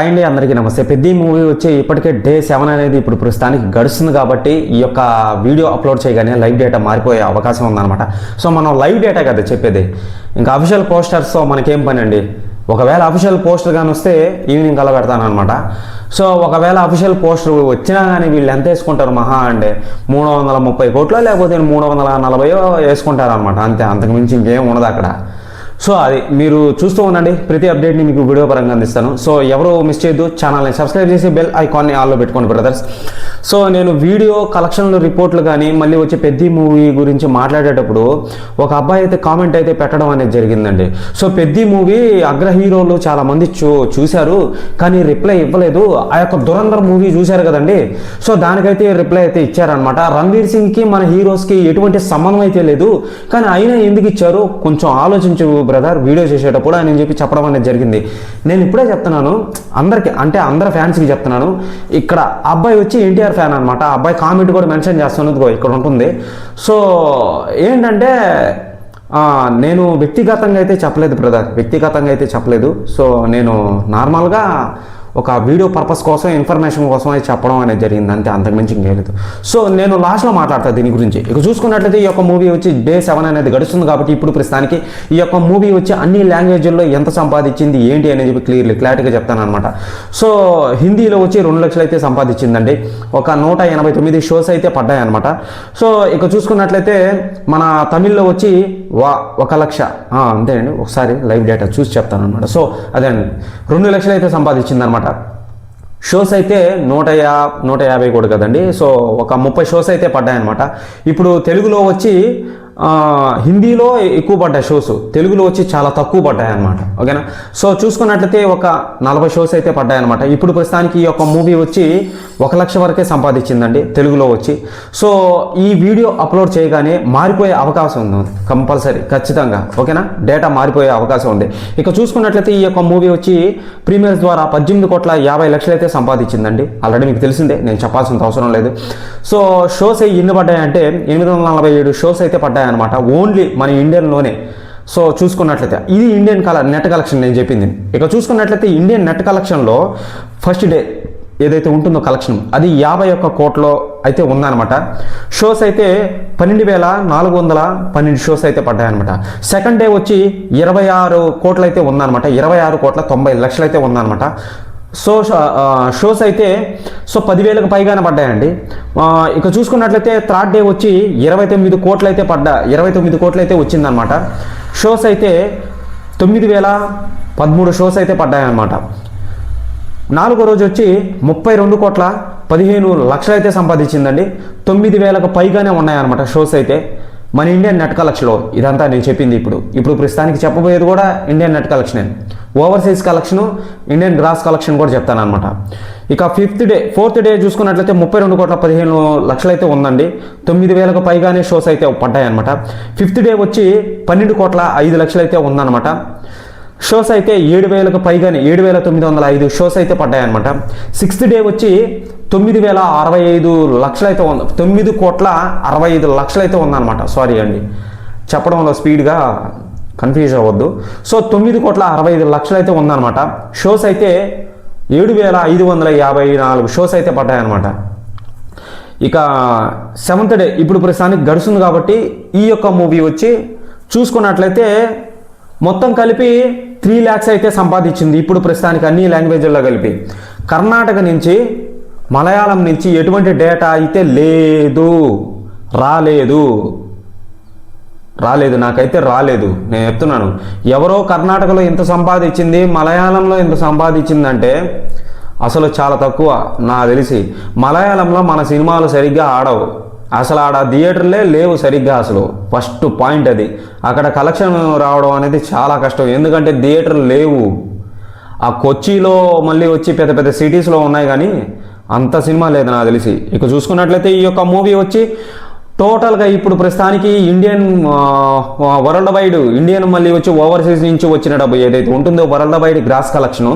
అండి అందరికీ నమస్తే. పెద్ద మూవీ వచ్చి ఇప్పటికే డే 7 అనేది ఇప్పుడు ప్రస్తుతానికి గడుస్తుంది కాబట్టి ఈ యొక్క వీడియో అప్లోడ్ చేయగానే లైవ్ డేటా మారిపోయే అవకాశం ఉందన్నమాట. సో మనం లైవ్ డేటా కదా చెప్పేది, ఇంకా అఫీషియల్ పోస్టర్స్తో మనకేం పని అండి. ఒకవేళ అఫీషియల్ పోస్టర్ కానీ వస్తే ఈవినింగ్ కల్లా పెడతానమాట. సో ఒకవేళ అఫీషియల్ పోస్టర్ వచ్చినా కానీ వీళ్ళు ఎంత వేసుకుంటారు మహా అంటే 330 కోట్లు లేకపోతే 340 వేసుకుంటారనమాట, అంతే. అంతకుమించి ఇంకేం ఉండదు అక్కడ. సో అది మీరు చూస్తూ ఉండండి, ప్రతి అప్డేట్ని మీకు వీడియో పరంగా అందిస్తాను. సో ఎవరు మిస్ చేయొద్దు, ఛానల్ని సబ్స్క్రైబ్ చేసి బెల్ ఐకాన్ని ఆల్లో పెట్టుకోండి బ్రదర్స్. సో నేను వీడియో కలెక్షన్లు రిపోర్ట్లు కానీ మళ్ళీ వచ్చి పెద్ద మూవీ గురించి మాట్లాడేటప్పుడు ఒక అబ్బాయి అయితే కామెంట్ అయితే పెట్టడం అనేది జరిగిందండి. సో పెద్ద మూవీ అగ్ర హీరోలు చాలామంది చూశారు కానీ రిప్లై ఇవ్వలేదు. ఆ యొక్క దురంధర్ మూవీ చూశారు కదండి, సో దానికైతే రిప్లై అయితే ఇచ్చారనమాట. రణ్వీర్ సింగ్కి మన హీరోస్కి ఎటువంటి సంబంధం అయితే లేదు, కానీ అయినా ఎందుకు ఇచ్చారు కొంచెం ఆలోచించు బ్రదర్ వీడియో చేసేటప్పుడు అని చెప్పి చెప్పడం అనేది జరిగింది. నేను ఇప్పుడే చెప్తున్నాను అందరికి, అంటే అందరి ఫ్యాన్స్కి చెప్తున్నాను. ఇక్కడ అబ్బాయి వచ్చి ఎన్టీఆర్ ఫ్యాన్ అనమాట. అబ్బాయి కామెంట్ కూడా మెన్షన్ చేస్తున్నది ఇక్కడ ఉంటుంది. సో ఏంటంటే నేను వ్యక్తిగతంగా అయితే చెప్పలేదు బ్రదర్, వ్యక్తిగతంగా అయితే చెప్పలేదు. సో నేను నార్మల్గా ఒక వీడియో పర్పస్ కోసం, ఇన్ఫర్మేషన్ కోసం అయితే చెప్పడం అనేది జరిగింది, అంతే. అంతకుమించి ఇంకేం లేదు. సో నేను లాస్ట్లో మాట్లాడతాను దీని గురించి. ఇక చూసుకున్నట్లయితే ఈ యొక్క మూవీ వచ్చి డే 7 అనేది గడుస్తుంది కాబట్టి ఇప్పుడు ప్రస్తుతానికి ఈ యొక్క మూవీ వచ్చి అన్ని లాంగ్వేజ్ల్లో ఎంత సంపాదించింది ఏంటి అనేది చెప్పి క్లారిటీగా చెప్తాను అనమాట. సో హిందీలో వచ్చి 2 లక్షలు అయితే సంపాదించిందండి. ఒక 189 షోస్ అయితే పడ్డాయన్నమాట. సో ఇక చూసుకున్నట్లయితే మన తమిళ్లో వచ్చి 1 లక్ష, అంతే అండి. ఒకసారి లైవ్ డేటా చూసి చెప్తాను అనమాట. సో అదే అండి, 2 లక్షలు అయితే సంపాదించింది అనమాట. షోస్ అయితే 150 కూడా కదండి. సో ఒక 30 షోస్ అయితే పడ్డాయన్నమాట. ఇప్పుడు తెలుగులో వచ్చి హిందీలో ఎక్కువ పడ్డాయి షోస్, తెలుగులో వచ్చి చాలా తక్కువ పడ్డాయి అనమాట. ఓకేనా. సో చూసుకున్నట్లయితే ఒక 40 షోస్ అయితే పడ్డాయన్నమాట. ఇప్పుడు ప్రస్తుతానికి ఈ యొక్క మూవీ వచ్చి 1 లక్ష వరకే సంపాదించిందండి తెలుగులో వచ్చి. సో ఈ వీడియో అప్లోడ్ చేయగానే మారిపోయే అవకాశం ఉంది కంపల్సరీ, ఖచ్చితంగా. ఓకేనా, డేటా మారిపోయే అవకాశం ఉంది. ఇక చూసుకున్నట్లయితే ఈ యొక్క మూవీ వచ్చి ప్రీమియర్స్ ద్వారా 18,50,00,000 అయితే సంపాదించిందండి. ఆల్రెడీ మీకు తెలిసిందే, నేను చెప్పాల్సిన అవసరం లేదు. సో షోస్ ఎన్ని పడ్డాయంటే 847 షోస్ అయితే పడ్డాయి అనమాట, ఓన్లీ మన ఇండియన్లోనే. సో చూసుకున్నట్లయితే ఇది ఇండియన్ నెట్ కలెక్షన్ నేను చెప్పింది. ఇక చూసుకున్నట్లయితే ఇండియన్ నెట్ కలెక్షన్లో ఫస్ట్ డే ఏదైతే ఉంటుందో కలెక్షన్ అది 51 కోట్లో అయితే ఉందన్నమాట. షోస్ అయితే 12,412 షోస్ అయితే పడ్డాయన్నమాట. సెకండ్ డే వచ్చి 26 కోట్లు అయితే ఉందన్నమాట, 26,90,00,000 అయితే ఉందన్నమాట. సో షోస్ అయితే 10,000కు పైగానే పడ్డాయండి. ఇక చూసుకున్నట్లయితే థర్డ్ డే వచ్చి 29 కోట్లు అయితే వచ్చిందనమాట. షోస్ అయితే 9,013 షోస్ అయితే పడ్డాయన్నమాట. నాలుగో రోజు వచ్చి 32,15,00,000 అయితే సంపాదించిందండి. 9,000కు పైగానే ఉన్నాయన్నమాట షోస్ అయితే మన ఇండియన్ నెట్ కలెక్షన్లో. ఇదంతా నేను చెప్పింది ఇప్పుడు ప్రస్తుతానికి చెప్పబోయేది కూడా ఇండియన్ నెట్ కలెక్షనే. Overseas collection, Indian gross collection కూడా చెప్తాను అనమాట. ఇక ఫోర్త్ డే చూసుకున్నట్లయితే 32,15,00,000 అయితే ఉందండి. 9,000కు పైగానే షోస్ అయితే పడ్డాయన్నమాట. ఫిఫ్త్ డే వచ్చి 12,05,00,000 అయితే ఉందన్నమాట. షోస్ అయితే 7,000కు పైగానే 7,905 షోస్ అయితే పడ్డాయన్నమాట. సిక్స్త్ డే వచ్చి 9,065,00,000 అయితే ఉంది, 9,65,00,000 అయితే ఉందన్నమాట. సారీ అండి, చెప్పడంలో స్పీడ్గా కన్ఫ్యూజ్ అవ్వద్దు. సో 9,65,00,000 అయితే ఉందన్నమాట. షోస్ అయితే 7,554 షోస్ అయితే పడ్డాయన్నమాట. ఇక సెవెంత్ డే ఇప్పుడు ప్రస్తుతానికి గడుస్తుంది కాబట్టి ఈ యొక్క మూవీ వచ్చి చూసుకున్నట్లయితే మొత్తం కలిపి 3 lakhs అయితే సంపాదించింది ఇప్పుడు ప్రస్తుతానికి అన్ని లాంగ్వేజ్ల్లో కలిపి. కర్ణాటక నుంచి, మలయాళం నుంచి ఎటువంటి డేటా అయితే రాలేదు, నాకైతే రాలేదు. నేను చెప్తున్నాను, ఎవరో కర్ణాటకలో ఇంత సంపాదించింది, మలయాళంలో ఇంత సంపాదించిందంటే అసలు చాలా తక్కువ నాకు తెలిసి. మలయాళంలో మన సినిమాలు సరిగ్గా ఆడవు, అసలు ఆడ థియేటర్లే లేవు సరిగ్గా. అసలు ఫస్ట్ పాయింట్ అది. అక్కడ కలెక్షన్ రావడం అనేది చాలా కష్టం, ఎందుకంటే థియేటర్లు లేవు. ఆ కొచ్చిలో మళ్ళీ వచ్చి పెద్ద పెద్ద సిటీస్లో ఉన్నాయి కానీ అంత సినిమా లేదు నాకు తెలిసి. ఇక చూసుకున్నట్లయితే ఈ యొక్క మూవీ వచ్చి టోటల్గా ఇప్పుడు ప్రస్తుతానికి ఇండియన్ వరల్డ్ వైడ్, ఇండియన్ మళ్ళీ వచ్చి ఓవర్సీస్ నుంచి వచ్చిన డబ్బు ఏదైతే ఉంటుందో world wide gross collection,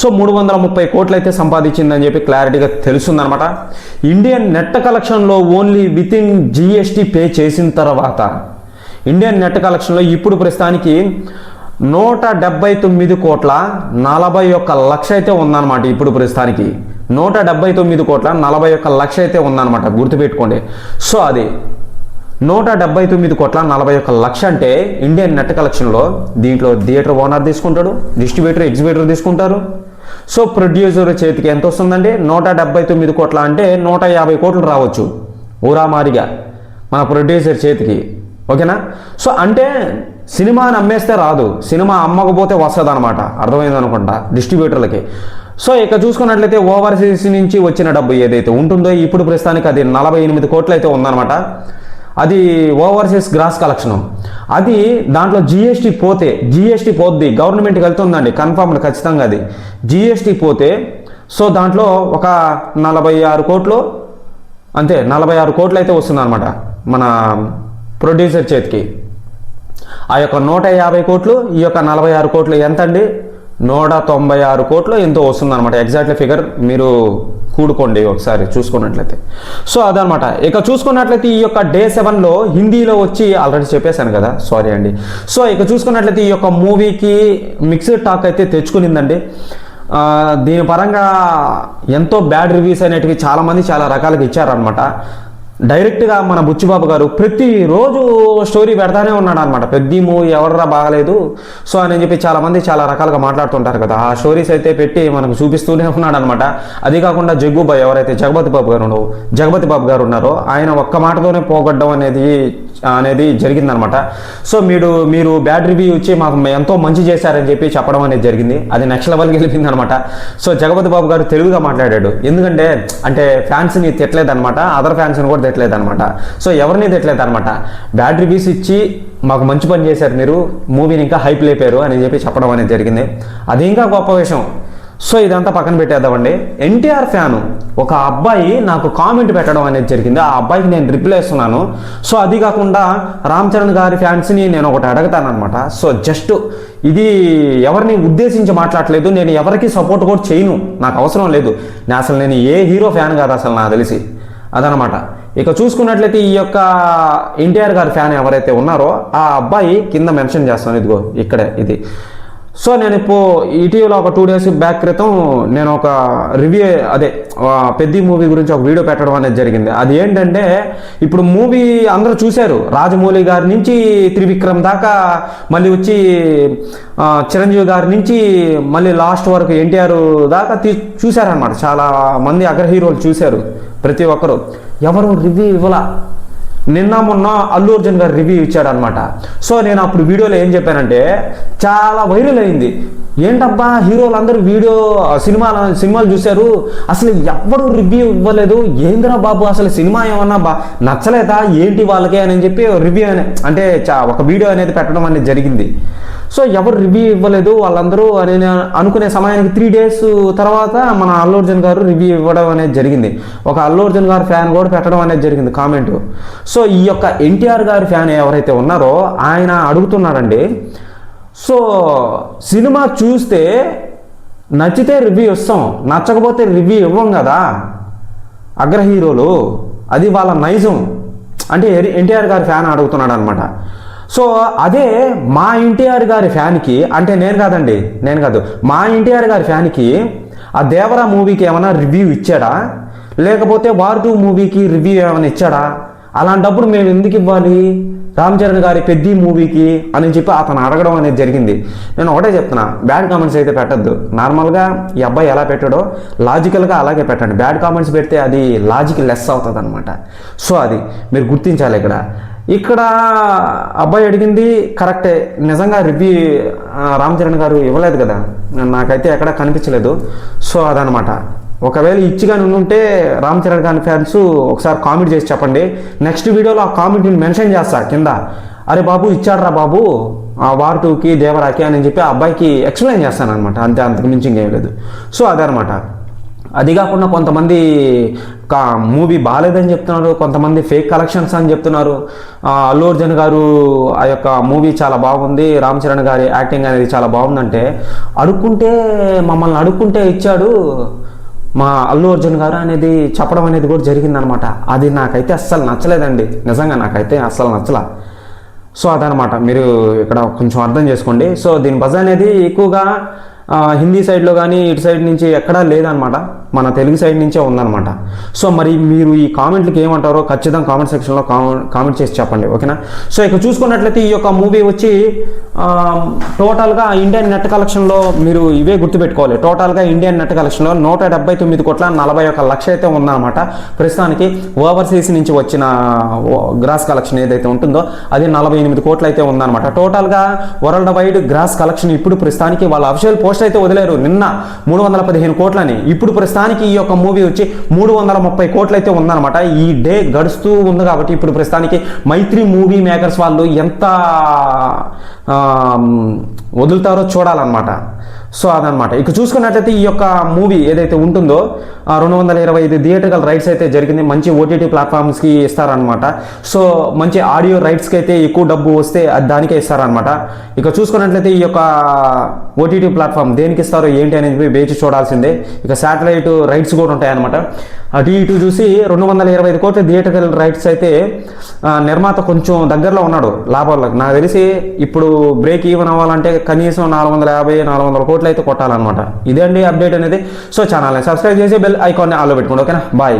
so 330 కోట్లు అయితే సంపాదించిందని చెప్పి క్లారిటీగా తెలుస్తుందనమాట. ఇండియన్ నెట్ కలెక్షన్లో only within GST pay చేసిన తర్వాత ఇండియన్ నెట్ కలెక్షన్లో ఇప్పుడు ప్రస్తుతానికి 179,41,00,000 అయితే ఉందన్నమాట ఇప్పుడు ప్రస్తుతానికి. 179,41,00,000 అయితే ఉందన్నమాట, గుర్తుపెట్టుకోండి. సో అది 179,41,00,000 అంటే ఇండియన్ నెట్ కలెక్షన్లో దీంట్లో థియేటర్ ఓనర్ తీసుకుంటాడు, డిస్ట్రిబ్యూటర్ ఎగ్జిబ్యూటర్ తీసుకుంటారు. సో ప్రొడ్యూసర్ చేతికి ఎంత వస్తుందండి? 179 కోట్ల అంటే 150 కోట్లు రావచ్చు ఊరామారిగా మన ప్రొడ్యూసర్ చేతికి. ఓకేనా? సో అంటే సినిమాని అమ్మేస్తే రాదు, సినిమా అమ్మకపోతే వస్తుంది అనమాట, అర్థమైంది అనుకుంటా డిస్ట్రిబ్యూటర్లకి. సో ఇక చూసుకున్నట్లయితే ఓవర్సీస్ నుంచి వచ్చిన డబ్బు ఏదైతే ఉంటుందో ఇప్పుడు ప్రస్తుతానికి అది 48 కోట్లు అయితే ఉందన్నమాట. అది ఓవర్సీస్ గ్రాస్ కలెక్షన్. అది దాంట్లో జిఎస్టీ పోద్ది, గవర్నమెంట్కి వెళ్తుందండి కన్ఫామ్డ్ ఖచ్చితంగా. అది జిఎస్టీ పోతే సో దాంట్లో ఒక 46 కోట్లు, అంతే 46 కోట్లు అయితే వస్తుంది అనమాట మన ప్రొడ్యూసర్ చేతికి. ఆ యొక్క 150 కోట్లు, ఈ యొక్క 46 కోట్లు ఎంత అండి? 196 కోట్లు ఎంతో వస్తుంది అనమాట. ఎగ్జాక్ట్లీ ఫిగర్ మీరు కూడుకోండి ఒకసారి చూసుకున్నట్లయితే. సో అదనమాట. ఇక చూసుకున్నట్లయితే ఈ యొక్క డే 7లో హిందీలో వచ్చి ఆల్రెడీ చెప్పేశాను కదా, సారీ అండి. సో ఇక చూసుకున్నట్లయితే ఈ యొక్క మూవీకి మిక్స్డ్ టాక్ అయితే తెచ్చుకునిందండి. దీని పరంగా ఎంతో బ్యాడ్ రివ్యూస్ అనేటివి చాలామంది చాలా రకాలుగా ఇచ్చారనమాట. డైరెక్ట్గా మన బుచ్చిబాబు గారు ప్రతిరోజు స్టోరీ పెడతానే ఉన్నాడు అనమాట. పెద్ద మూవీ ఎవర్రా బాగలేదు సో అని చెప్పి చాలామంది చాలా రకాలుగా మాట్లాడుతుంటారు కదా, ఆ స్టోరీస్ అయితే పెట్టి మనకు చూపిస్తూనే ఉన్నాడు అనమాట. అది కాకుండా జగ్గుబాయ్ ఎవరైతే జగపతి బాబు గారు ఉన్నారో ఆయన ఒక్క మాటతోనే పోగొట్టడం అనేది జరిగిందనమాట. సో మీరు బ్యాడ్ రివ్యూ ఇచ్చి మాకు ఎంతో మంచి చేశారని చెప్పి చెప్పడం అనేది జరిగింది. అది నెక్స్ట్ లెవెల్కి వెళ్ళింది అనమాట. సో జగపతి బాబు గారు తెలుగుగా మాట్లాడాడు. ఎందుకంటే అంటే ఫ్యాన్స్ని తిట్టలేదనమాట, అదర్ ఫ్యాన్స్ని కూడా తిట్టలేదనమాట. సో ఎవరిని తిట్టలేదనమాట, బ్యాడ్ రివ్యూస్ ఇచ్చి మాకు మంచి పని చేశారు, మీరు మూవీని ఇంకా హైప్ లేపారు అని చెప్పి చెప్పడం అనేది జరిగింది. అది ఇంకా గొప్ప విషయం. సో ఇదంతా పక్కన పెట్టేద్దామండి. ఎన్టీఆర్ ఫ్యాను ఒక అబ్బాయి నాకు కామెంట్ పెట్టడం అనేది జరిగింది. ఆ అబ్బాయికి నేను రిప్లై ఇస్తున్నాను. సో అది కాకుండా రామ్ చరణ్ గారి ఫ్యాన్స్ని నేను ఒకటి అడుగుతానమాట. సో జస్ట్ ఇది ఎవరిని ఉద్దేశించి మాట్లాడలేదు, నేను ఎవరికి సపోర్ట్ కూడా చేయను, నాకు అవసరం లేదు. నేను ఏ హీరో ఫ్యాన్ కాదు అసలు నాకు తెలిసి, అదనమాట. ఇక చూసుకున్నట్లయితే ఈ యొక్క ఎన్టీఆర్ గారి ఫ్యాన్ ఎవరైతే ఉన్నారో ఆ అబ్బాయి కింద మెన్షన్ చేస్తాను, ఇదిగో ఇక్కడే ఇది. సో నేను ఇటీవల ఒక 2 days బ్యాక్ క్రితం నేను ఒక రివ్యూ పెద్ద మూవీ గురించి ఒక వీడియో పెట్టడం అనేది జరిగింది. అది ఏంటంటే ఇప్పుడు మూవీ అందరూ చూశారు, రాజమౌళి గారి నుంచి త్రివిక్రమ్ దాకా, మళ్ళీ వచ్చి చిరంజీవి గారి నుంచి మళ్ళీ లాస్ట్ వరకు ఎన్టీఆర్ దాకా చూశారనమాట. చాలా మంది అగ్ర హీరోలు చూశారు, ప్రతి ఒక్కరు. ఎవరు రివ్యూ ఇవ్వాల. నిన్న మొన్న అల్లు అర్జున్ గారు రివ్యూ ఇచ్చాడు అనమాట. సో నేను అప్పుడు వీడియోలో ఏం చెప్పానంటే చాలా వైరల్ అయింది. ఏంటబ్బా హీరోలు అందరూ సినిమాలు చూశారు, అసలు ఎవ్వరు రివ్యూ ఇవ్వలేదు, ఏందిరా బాబు అసలు సినిమా ఏమన్నా నచ్చలేదా ఏంటి వాళ్ళకే అని చెప్పి రివ్యూ అంటే ఒక వీడియో అనేది పెట్టడం అనేది జరిగింది. సో ఎవరు రివ్యూ ఇవ్వలేదు వాళ్ళందరూ అని అనుకునే సమయానికి 3 days తర్వాత మన అల్లు అర్జున్ గారు రివ్యూ ఇవ్వడం అనేది జరిగింది. ఒక అల్లు అర్జున్ గారి ఫ్యాన్ కూడా పెట్టడం అనేది జరిగింది కామెంట్. సో ఈ యొక్క ఎన్టీఆర్ గారి ఫ్యాన్ ఎవరైతే ఉన్నారో ఆయన అడుగుతున్నారండి, సో సినిమా చూస్తే నచ్చితే రివ్యూ ఇస్తాం, నచ్చకపోతే రివ్యూ ఇవ్వం కదా అగ్ర హీరోలు, అది వాళ్ళ నైజం అంటే ఎన్టీఆర్ గారి ఫ్యాన్ అడుగుతున్నాడు అనమాట. సో అదే మా ఎన్టీఆర్ గారి ఫ్యాన్కి, అంటే నేను కాదు మా ఎన్టీఆర్ గారి ఫ్యాన్కి ఆ దేవరా మూవీకి ఏమైనా రివ్యూ ఇచ్చాడా, లేకపోతే వార్ 2 మూవీకి రివ్యూ ఏమైనా ఇచ్చాడా? అలాంటప్పుడు మేము ఎందుకు ఇవ్వాలి రామ్ చరణ్ గారి పెద్ద మూవీకి అని చెప్పి అతను అడగడం అనేది జరిగింది. నేను ఒకటే చెప్తున్నా, బ్యాడ్ కామెంట్స్ అయితే పెట్టద్దు. నార్మల్గా ఈ అబ్బాయి ఎలా పెట్టాడో లాజికల్గా అలాగే పెట్టండి. బ్యాడ్ కామెంట్స్ పెడితే అది లాజిక్ లెస్ అవుతుంది అనమాట. సో అది మీరు గుర్తించాలి. ఇక్కడ అబ్బాయి అడిగింది కరెక్టే, నిజంగా రివ్యూ రామ్ చరణ్ గారు ఇవ్వలేదు కదా, నాకైతే ఎక్కడా కనిపించలేదు. సో అదనమాట. ఒకవేళ ఇచ్చిగానే ఉంటే రామ్ చరణ్ గారి ఫ్యాన్స్ ఒకసారి కామెంట్ చేసి చెప్పండి. నెక్స్ట్ వీడియోలో ఆ కామెంట్ని మెన్షన్ చేస్తా కింద, అరే బాబు ఇచ్చాడ్రా బాబు వార్ 2కి దేవరాకి అని చెప్పి ఆ అబ్బాయికి ఎక్స్ప్లెయిన్ చేస్తాను అనమాట. అంతకు మించి ఇంకేం లేదు. సో అదనమాట. అది కాకుండా కొంతమంది మూవీ బాగాలేదని చెప్తున్నారు, కొంతమంది ఫేక్ కలెక్షన్స్ అని చెప్తున్నారు. అల్లు అర్జున్ గారు ఆ యొక్క మూవీ చాలా బాగుంది, రామ్ చరణ్ గారి యాక్టింగ్ అనేది చాలా బాగుందంటే మమ్మల్ని అడుక్కుంటే ఇచ్చాడు మా అల్లు అర్జున్ గారు అనేది చెప్పడం అనేది కూడా జరిగిందనమాట. అది నాకైతే అస్సలు నచ్చలేదండి, నిజంగా నాకైతే అస్సలు నచ్చలా. సో అదనమాట, మీరు ఇక్కడ కొంచెం అర్థం చేసుకోండి. సో దీని బజ్ అనేది ఎక్కువగా హిందీ సైడ్లో కానీ ఇటు సైడ్ నుంచి ఎక్కడా లేదనమాట, మన తెలుగు సైడ్ నుంచే ఉందన్నమాట. సో మరి మీరు ఈ కామెంట్లకి ఏమంటారో ఖచ్చితంగా కామెంట్ సెక్షన్లో కామెంట్ చేసి చెప్పండి, ఓకేనా. సో ఇక చూసుకున్నట్లయితే ఈ యొక్క మూవీ వచ్చి టోటల్గా ఇండియన్ నెట్ కలెక్షన్లో మీరు ఇవే గుర్తుపెట్టుకోవాలి. టోటల్గా ఇండియన్ నెట్ కలెక్షన్లో 179,41,40,00,000 అయితే ఉందన్నమాట ప్రస్తుతానికి. ఓవర్సీస్ నుంచి వచ్చిన గ్రాస్ కలెక్షన్ ఏదైతే ఉంటుందో అది 48 కోట్లు అయితే ఉందన్నమాట. టోటల్గా వరల్డ్ వైడ్ గ్రాస్ కలెక్షన్ ఇప్పుడు ప్రస్తుతానికి వాళ్ళ అఫీషియల్ పోస్ట్ అయితే వదిలేరు నిన్న 315 కోట్లని. ఇప్పుడు ప్రస్తుతానికి ఈ యొక్క మూవీ వచ్చి 330 కోట్లు అయితే ఉందన్నమాట. ఈ డే గడుస్తూ ఉంది కాబట్టి ఇప్పుడు ప్రస్తుతానికి మైత్రి మూవీ మేకర్స్ వాళ్ళు ఎంత వదులుతారో చూడాలన్నమాట. సో అదనమాట. ఇక చూసుకున్నట్లయితే ఈ యొక్క మూవీ ఏదైతే ఉంటుందో 225 థియేటర్కల్ రైట్స్ అయితే జరిగింది. మంచి ఓటీటీ ప్లాట్ఫామ్స్కి ఇస్తారనమాట. సో మంచి ఆడియో రైట్స్కి అయితే ఎక్కువ డబ్బు వస్తే దానికే ఇస్తారనమాట. ఇక చూసుకున్నట్లయితే ఈ యొక్క ఓటీటీ ప్లాట్ఫామ్ దేనికి ఇస్తారో ఏంటి అనేది వేచి చూడాల్సిందే. ఇక శాటిలైట్ రైట్స్ కూడా ఉంటాయన్నమాట. అటు ఇటు చూసి 225 కోట్ల థియేటర్కల్ రైట్స్ అయితే నిర్మాత కొంచెం దగ్గరలో ఉన్నాడు లాభాలకు. నాకు తెలిసి ఇప్పుడు బ్రేక్ ఈవెన్ అవ్వాలంటే కనీసం 450-400 కోట్లు అయితే కొట్టాలన్నమాట. ఇదే అండి అప్డేట్ అనేది. సో ఛానల్ని సబ్స్క్రైబ్ చేసి బెల్ ఐకాన్ని ఆన్లో పెట్టుకోండి, ఓకేనా. బాయ్.